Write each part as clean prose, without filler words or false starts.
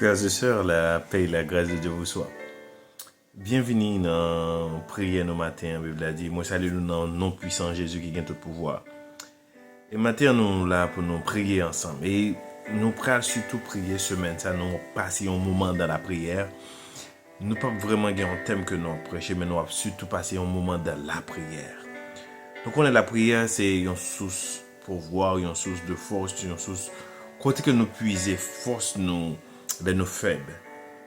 Frères et sœurs, la paix et la grâce de Dieu vous soit. Bienvenue dans la prière nos matins. La Bible a dit, moi salue nous dans le nom puissant Jésus qui gagne tout pouvoir. Et maintenant, nous là pour nous prier ensemble. Et nous prenons surtout prier semaine, ça nous passer un moment dans la prière. Nous pas vraiment gagner un thème que nous prêcher, mais nous avons surtout passer un moment dans la prière. Donc on est la prière, c'est une source pour voir, une source de force, une source côté que nous puiser force nous nos faibles.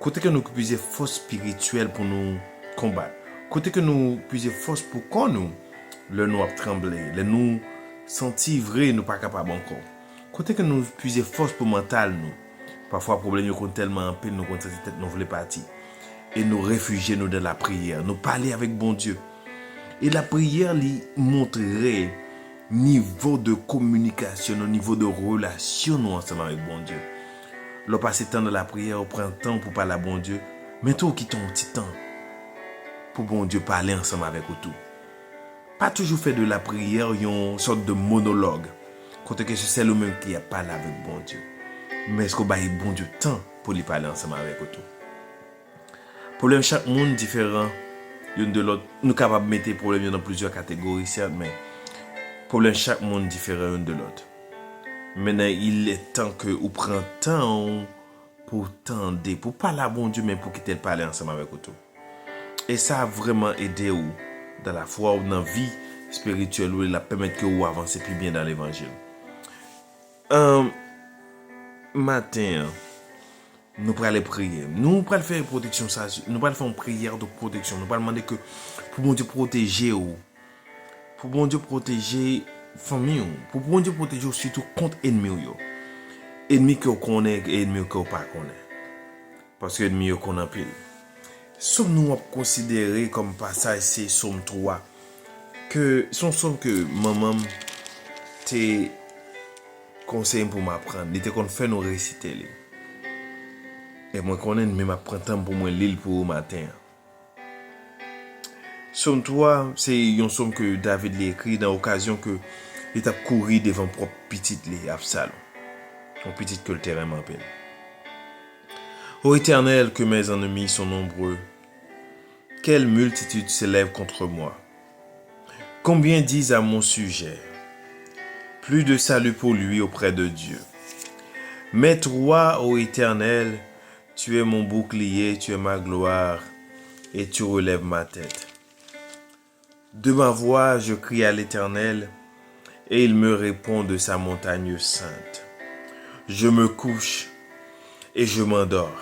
Côté que nous puiser force spirituelle pour nous combattre. Côté que nous puiser force pour qu'on nous le nous trembler, le nous sentir vrai nous pas capable encore. Côté que nous puiser force pour mental nous. Parfois problème nous tellement en pile nous contre tête nous voulait partir et nous réfugier nous dans la prière, nous parler avec bon Dieu. Et la prière lui montrerait niveau de communication, au niveau de relation nous ensemble avec bon Dieu. L'on passe temps dans la prière, on prend temps pour parler à bon Dieu. Mais toi, qui ton petit temps pour bon Dieu parler ensemble avec vous. Pas toujours faire de la prière une sorte de monologue. Quand c'est lui-même qui a parlé avec bon Dieu. Mais est-ce qu'on a bon Dieu temps pour lui parler ensemble avec vous? Problème chaque monde différent, l'une de l'autre. Nous sommes capables de mettre les problèmes dans plusieurs catégories, certes, mais problème chaque monde différent l'une de l'autre. Maintenant, il est temps que vous preniez temps pour tendre, pour parler à bon Dieu, mais pour quitter le parler ensemble avec vous. Et ça a vraiment aidé vous dans la foi ou dans la vie spirituelle, où il a permis que vous avancez plus bien dans l'évangile. Matin, nous pourrons aller prier. Nous pourrons faire une protection, nous pourrons faire une prière de protection. Nous pourrons demander que pour bon Dieu protéger vous, pour bon Dieu protéger famille, pour bon Dieu protéger surtout contre ennemis. Ennemis que vous connaissez et ennemis que vous ne connaissez pas. Parce que ennemis que vous connaissez pile. Sommes-nous considérés comme passage, c'est Somme 3. Que son somme que maman te conseille pour m'apprendre. Il te qu'on fait nous réciter. Et moi, qu'on aime même apprendre temps pour moi l'île pour le matin. Somme 3, c'est une somme que David l'a écrit dans l'occasion que il a couru devant propre petite Absalom. Son petite que le terrain m'appelle. Ô Éternel, que mes ennemis sont nombreux. Quelle multitude s'élève contre moi. Combien disent à mon sujet. Plus de salut pour lui auprès de Dieu. Mais toi, ô Éternel, tu es mon bouclier, tu es ma gloire, et tu relèves ma tête. De ma voix, je crie à l'Éternel, et il me répond de sa montagne sainte. Je me couche, et je m'endors.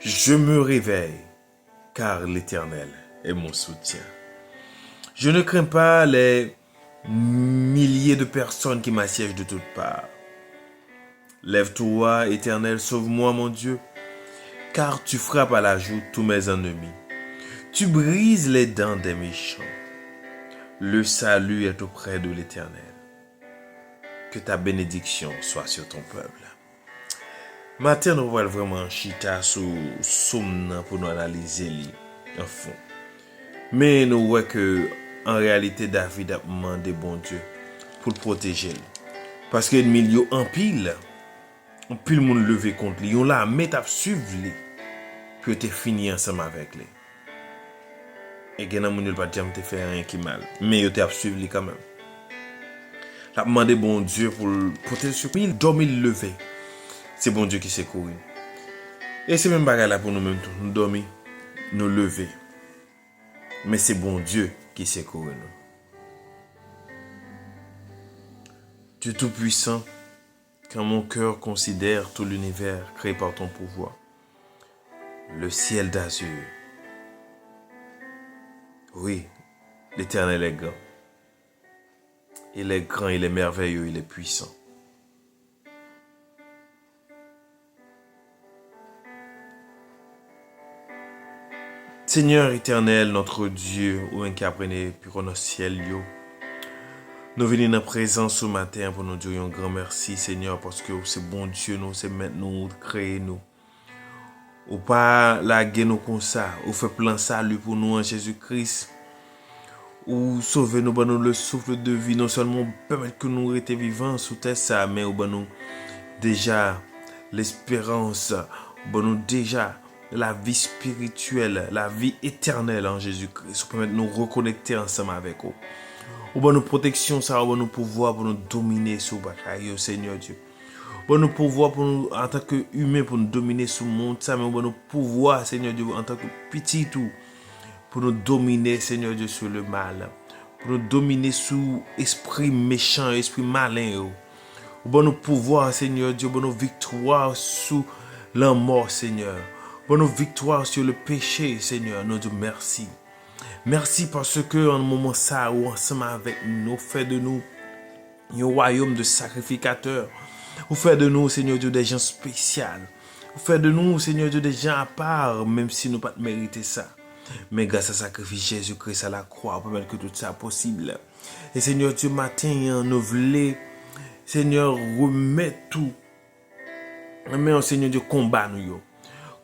Je me réveille, car l'Éternel est mon soutien. Je ne crains pas les milliers de personnes qui m'assiègent de toutes parts. Lève-toi, Éternel, sauve-moi, mon Dieu, car tu frappes à la joue tous mes ennemis. Tu brises les dents des méchants. Le salut est auprès de l'Éternel. Que ta bénédiction soit sur ton peuple. Matin, nous voyons vraiment chita sous somme pour nous analyser en fond. Mais nous voyons que en réalité David a demandé bon Dieu pour le protéger. Parce que le milieu en pile monde levé contre lui. On l'a mis à suivre lui. Puis tu fini ensemble avec lui. Et que nan moun yo pas jamais te faire rien qui mal, mais yo te suivre lui quand même. L'a demandé bon Dieu pour protéger. Il dormi, il levé. C'est bon Dieu qui s'est couru. Et c'est même bagarre là pour nous même tout. Nous dormir, nous lever. Mais c'est bon Dieu qui s'est couru nous. Dieu Tout-Puissant, quand mon cœur considère tout l'univers créé par ton pouvoir, le ciel d'azur. Oui, l'Éternel est grand. Il est grand, il est merveilleux, il est puissant. Seigneur éternel, notre Dieu, ou incarné pour nos ciel, nous venons dans la présence ce matin pour nous dire un grand merci, Seigneur, parce que c'est bon Dieu, nous, c'est maintenant, nous, créer nous. Ou pas la nous comme ça, ou fait plein salut pour nous en Jésus-Christ. Ou sauver nous, nous le souffle de vie, non seulement permettre que nous restions vivants sous terre, ça, mais ou nous déjà l'espérance Bon nous déjà la vie spirituelle, la vie éternelle en Jésus-Christ, pour permettre de nous reconnecter ensemble avec vous. Ou bon nous protection, ça, ou bon nous pouvoir pour nous dominer sur bataille, Seigneur Dieu. Bon nous pouvoir pour nous, en tant qu'humains, pour nous dominer sur le monde, ça, mais bon nous pouvoir, Seigneur Dieu, en tant que petit tout, pour nous dominer, Seigneur Dieu, sur le mal. Pour nous dominer sous esprit méchant, esprit malin. Ou bon nous pouvoir, Seigneur Dieu, bon nous victoire sous la mort, Seigneur. Bon nous victoire sur le péché, Seigneur. Nous Dieu, merci. Merci parce que en moment ça, ou ensemble avec nous, fait de nous un royaume de sacrificateurs. Vous faites de nous, Seigneur Dieu, des gens spéciaux. Vous faites de nous, Seigneur Dieu, des gens à part, même si nous pas mérité ça. Mais grâce à sacrifice Jésus-Christ à la croix, pour permettre que tout ça possible. Et Seigneur Dieu, matin, nous voulons, Seigneur, remettre tout. Mais Seigneur Dieu, combat nous.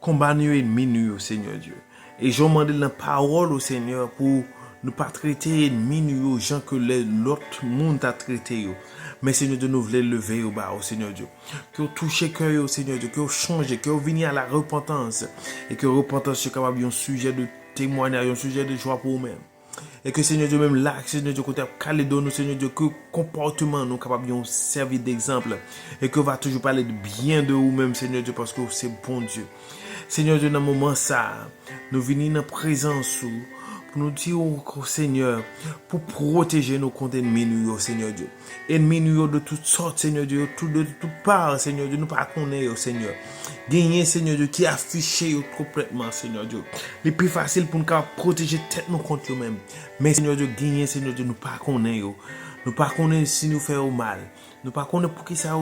Combat nous ennemis nous, Seigneur Dieu. Et je demande la parole au Seigneur pour ne pas traiter ennemis nous, gens que l'autre monde a traité. Mais Seigneur Dieu, nous voulons lever au bas, au Seigneur Dieu. Que vous touchez cœur, au Seigneur Dieu, que vous changez, que vous veniez à la repentance. Et que la repentance soit capable un sujet de témoignage, un sujet de joie pour vous-même. Et que Seigneur Dieu, même là, Seigneur Dieu, côté calé de nous, Seigneur Dieu, que comportement nous capable de servir d'exemple. Et que va toujours parler de bien de vous-même, Seigneur Dieu, parce que c'est bon Dieu. Seigneur Dieu, dans le moment ça, nous venons en présence pour nous dire au Seigneur, pour protéger nos contre ennemis, nous, Seigneur Dieu. Ennemis, nous, de toutes sortes, Seigneur Dieu, de toutes parts, Seigneur Dieu, nous pas connaître, Seigneur. Gagner, Seigneur Dieu, qui affiche complètement, Seigneur Dieu. Le plus facile pour nous protéger tête nous contre nous-mêmes. Mais, Seigneur Dieu, gagner, Seigneur Dieu, nous pas connaître. Nous pas connaître si nous faisons mal. Nous pas connaître pour qui ça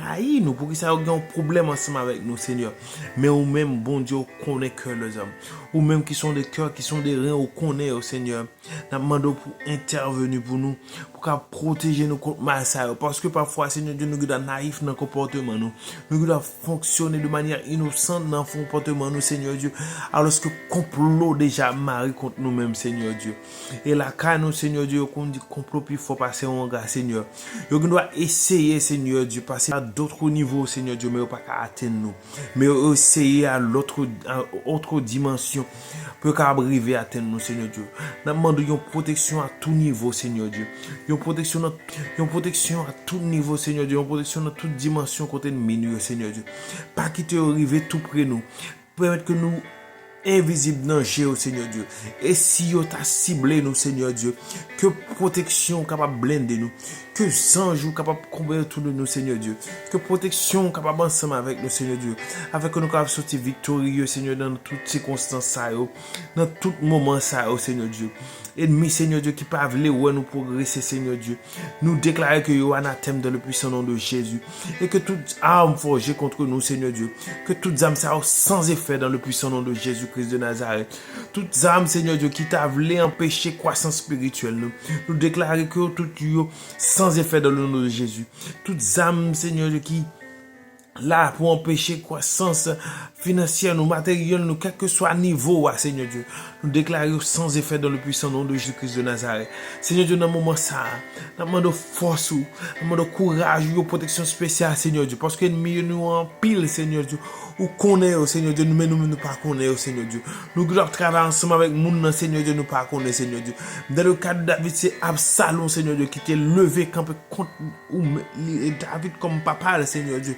raille nous, pour qui ça a un problème ensemble avec nous, Seigneur. Mais ou même, bon Dieu, connaît que les hommes. Ou même qui sont des cœurs, qui sont des reins, ou connaît, au Seigneur. Nous demandons pour intervenir pour nous, pour protéger nous contre mal ça. Parce que parfois, Seigneur Dieu, nous sommes naïfs dans le comportement, nous devons fonctionner de manière innocente dans le comportement, nous, Seigneur Dieu. Alors que complot déjà marre contre nous-mêmes, Seigneur Dieu. Et là, quand nous, Seigneur Dieu, qu'on dit complot, puis il faut passer en gars, Seigneur. Nous devons essayer, Seigneur Dieu, passer à d'autres niveaux, Seigneur Dieu, mais pas qu'à atteindre nous. Mais essayer à autre dimension pour arriver à atteindre nous, Seigneur Dieu. Nous demandons une protection à tout niveau, Seigneur Dieu. Une protection à tout niveau, Seigneur Dieu. Une protection dans toute dimension côté de nous, Seigneur Dieu. Pas quitter arriver tout près de nous. Permettre que nous invisible danger au Seigneur Dieu. Et si vous t'a ciblé nous, Seigneur Dieu, que protection capable de blender nous, que anges capable de combler autour de nous, Seigneur Dieu, que protection capable ensemble avec nous, Seigneur Dieu, avec que nous capable sortir victorieux, Seigneur, dans toutes circonstances, dans tout moment, Seigneur Dieu. Ennemi, Seigneur Dieu, qui peuvent nous progresser, Seigneur Dieu. Nous déclarer que nous anathème dans le puissant nom de Jésus. Et que toute arme forgée contre nous, Seigneur Dieu, que toutes armes ça sans effet dans le puissant nom de Jésus-Christ de Nazareth. Toutes armes, Seigneur Dieu, qui t'a voulu empêcher croissance spirituelle. Nous déclarer que toutes sans effet dans le nom de Jésus. Toutes armes, Seigneur Dieu, qui là pour empêcher croissance financière, nous matérielle, nous quel que soit niveau, Seigneur Dieu, nous déclarons sans effet dans le puissant nom de Jésus-Christ de Nazareth. Seigneur Dieu, dans le moment ça, nous demandons force, nous demandons courage, nous protection spéciale, Seigneur Dieu, parce que nous en pile, Seigneur Dieu, ou connaît, Seigneur Dieu, nous ne pas connaître, Seigneur Dieu. Nous devons travailler ensemble avec nous, Seigneur Dieu, nous pas connaître, Seigneur Dieu. Dans le cas de David, c'est Absalom, Seigneur Dieu, qui était levé contre David comme papa, Seigneur Dieu.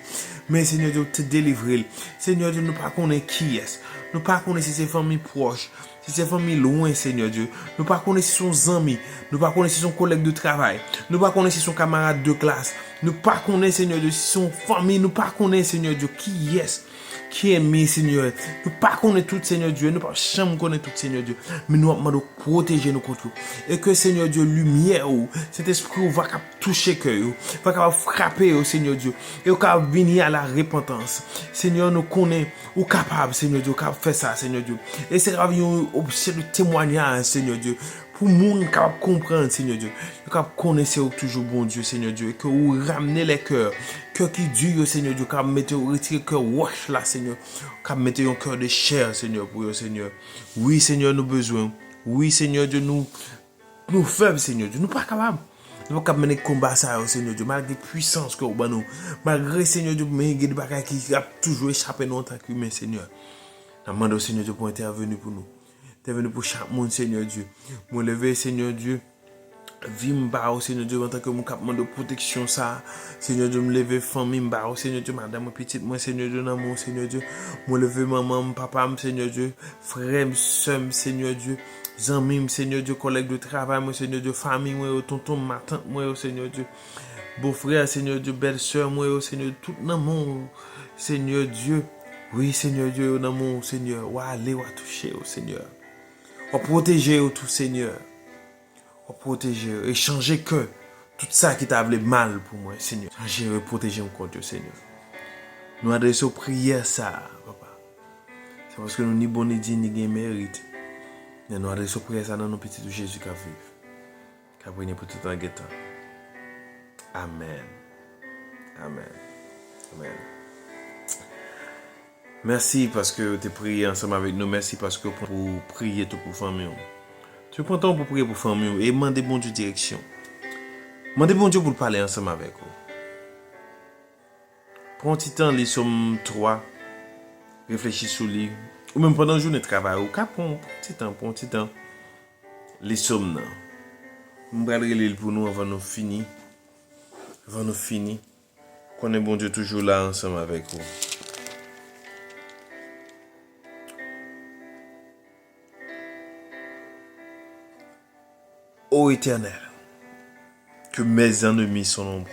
Mais Seigneur Dieu, te délivrer. Seigneur Dieu, nous pas connaître qui est. Nous pas connaître si c'est famille proche, si c'est famille loin, Seigneur Dieu. Nous pas connaître si son ami, nous pas connaître si son collègue de travail, nous pas connaître si son camarade de classe, nous pas connaître, Seigneur Dieu, si son famille, nous pas connaître, Seigneur Dieu, qui est. Qui est mis, Seigneur. Nous pas connaître tout, Seigneur Dieu. Nous pas jamais connaître tout, Seigneur Dieu. Mais nous demandons protéger nos contre. Et que, Seigneur Dieu, lumière, cet esprit va toucher cœur, va frapper, Seigneur Dieu. Et va venir à la repentance. Seigneur, nous connaissons, ou capable, Seigneur Dieu, capable de faire ça, Seigneur Dieu. Et c'est grave, c'est le témoignage, Seigneur Dieu. Pour nous capable comprendre, Seigneur Dieu. Capable connaître toujours bon Dieu, Seigneur Dieu. Et que vous ramenez les cœurs. Cœur qui dure, Seigneur Dieu. Capable mettre, retirer le cœur wash là, Seigneur. Capable mettre un cœur de chair, Seigneur, pour vous, Seigneur. Oui, Seigneur, nous besoin. Oui, Seigneur Dieu, nous faibles, Seigneur Dieu. Nous pas capables. Nous pas mener combat ça au Seigneur Dieu malgré puissance que vous nous. Malgré Seigneur Dieu mais il y a des bagages qui a toujours échappé nous en tant qu'humain Seigneur. Nous demandons au Seigneur Dieu pour intervenir pour nous. Intervenir pour chaque monde Seigneur Dieu. Moi lever Seigneur Dieu. Vimba au Seigneur Dieu en tant que mon capement de protection ça Seigneur Dieu me lever famille mba au Seigneur Dieu madame petite moi Seigneur Dieu dans mon Seigneur Dieu me lever maman papa Seigneur Dieu frère sœur Seigneur Dieu amis Seigneur Dieu collègue de travail moi Seigneur Dieu famille moi tonton ma tante moi au Seigneur Dieu beau-frère Seigneur Dieu belle-sœur moi au Seigneur tout dans mon Seigneur Dieu oui Seigneur Dieu dans mon Seigneur wa aller wa toucher au Seigneur wa protéger au tout Seigneur pour protéger et changer que tout ça qui t'a voulu mal pour moi, Seigneur. Changer et protéger encore Dieu, Seigneur. Nous adressons prière ça, papa. C'est parce que nous ni bon ni digne ni gain mérite. Mais nous adressons prière ça dans nos petits de Jésus qui vivent. Qui a brillé pour tout un temps. Amen. Amen. Amen. Merci parce que tu as prié ensemble avec nous. Merci parce que pour prier tout pour famille. Tu prends ton temps pour prier pour famille et demander bon Dieu direction. Demandez bon Dieu pour parler ensemble avec vous. Prends un petit temps, les Psaumes 3, réfléchis sur lui. Ou même pendant la journée de travail, ou prends un petit temps, les Psaumes. Nous allons lire pour nous avant de finir. Avant de finir. Qu'on est bon Dieu toujours là ensemble avec vous. Ô Éternel, que mes ennemis sont nombreux.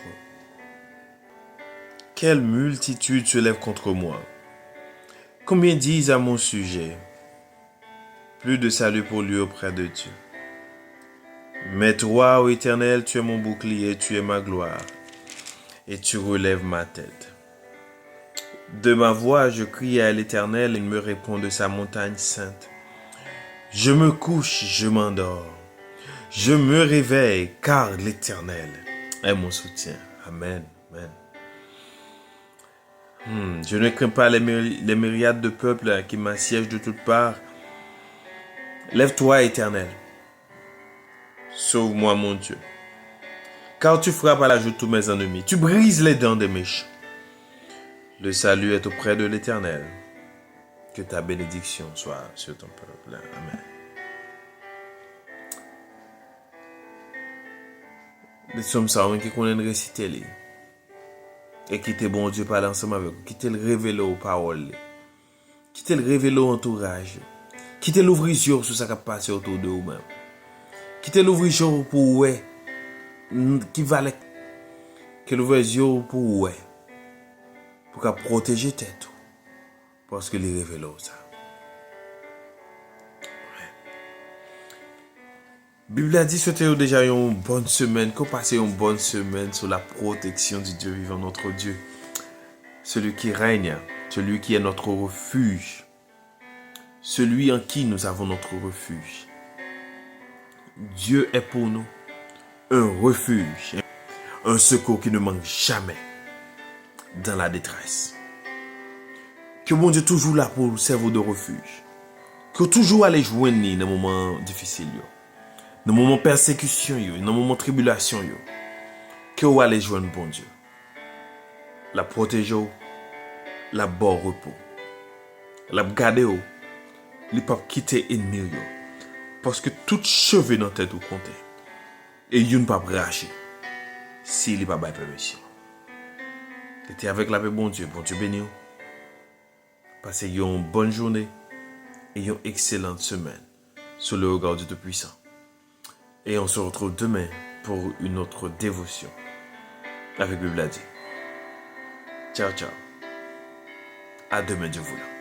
Quelle multitude se lève contre moi. Combien disent à mon sujet, plus de salut pour lui auprès de Dieu. Mais toi, ô Éternel, tu es mon bouclier, tu es ma gloire, et tu relèves ma tête. De ma voix, je crie à l'Éternel, il me répond de sa montagne sainte. Je me couche, je m'endors. Je me réveille, car l'Éternel est mon soutien. Amen. Amen. Je ne crains pas les myriades de peuples qui m'assiègent de toutes parts. Lève-toi, Éternel. Sauve-moi, mon Dieu. Car tu frappes à la joue tous mes ennemis. Tu brises les dents des méchants. Le salut est auprès de l'Éternel. Que ta bénédiction soit sur ton peuple. Amen. Les sommes ça, qui connaissent réciter les. Et qui te bon Dieu parle ensemble avec vous. Qui te révèle aux paroles. Qui te révèle au entourage. Qui te l'ouvre les yeux sur ce qui passe autour de vous-même. Qui te l'ouvre les yeux pour ouais. Qui valait. Qui l'ouvre les yeux pour ouais. Pour protéger tête. Parce que les révèle ça. La Bible a dit que c'était déjà une bonne semaine, qu'on passait une bonne semaine sous la protection du Dieu vivant, notre Dieu. Celui qui règne, celui qui est notre refuge, celui en qui nous avons notre refuge. Dieu est pour nous un refuge, un secours qui ne manque jamais dans la détresse. Que mon Dieu est toujours là pour servir de refuge. Que toujours aller joindre dans les moments difficiles. Dans le moment de persécution, dans le moment de tribulation, que vous allez joindre bon Dieu. La protéger, la bon repos. La garder, ne pas quitter l'ennemi. Parce que tout cheveux dans la tête vous comptez. Et vous ne pas racher. S'il n'est pas de permission. C'était avec la paix, bon Dieu béni. Passez une bonne journée et une excellente semaine sous le regard du Tout-Puissant. Et on se retrouve demain pour une autre dévotion avec Bible a dit. Ciao, ciao. À demain, Dieu voulant.